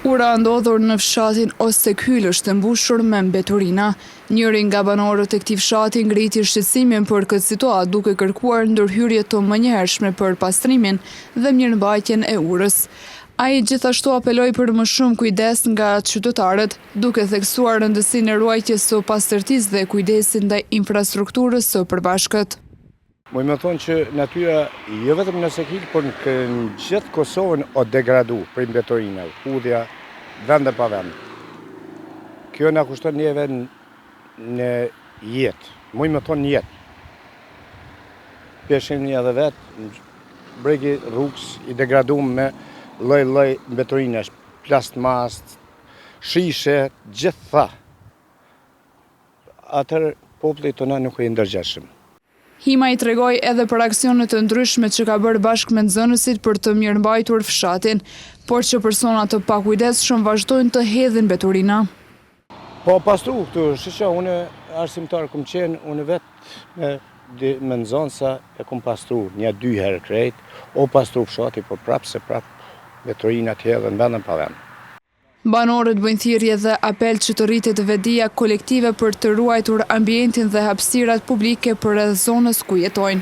Ura ndodhur në fshatin Ostekyllësh të mbushur me mbeturina. Njëri nga banorët e këtij fshati ngriti shqetësimin për këtë situatë duke kërkuar ndërhyrje të menjëhershme për pastrimin dhe mirëmbajtjen e urës. Ai gjithashtu apeloi për më shumë kujdes nga qytetarët, duke theksuar rëndësinë e ruajtjes së pastërtisë dhe kujdesit ndaj infrastrukturës së përbashkët. Muj me thonë që natyra, jo vetëm në Ostekyll, por në gjithë Kosovën o degradu për mbeturina, hudhja, vende pa vend. Kjo na kushton neve në jetë, muj me thonë në jetë. Peshim një edhe vetë, bregi rrugës i degradum me lloj mbeturinash, plastmas, shishe, gjitha. Atër populli tona nuk e ndërgjeshëm. Hima i tregoi edhe për aksionet të ndryshme që ka bërë bashkë me nxënësit për të mirëmbajtur fshatin, por që persona të pakujdesshëm vazhdojnë të hedhin mbeturina. Po pastru këtu, shisha, une arsimtar kum qenë, une vetë me nxënësa e kum pastru, 1-2 herë krejt, o pastru fshati, por prapë se prapë mbeturina të hedhen vendën pa vend. Banorët bëjnë thirrje dhe apel që të rritet vetdia kolektive për të ruajtur ambientin dhe hapësirat publike përreth zonës ku jetojnë.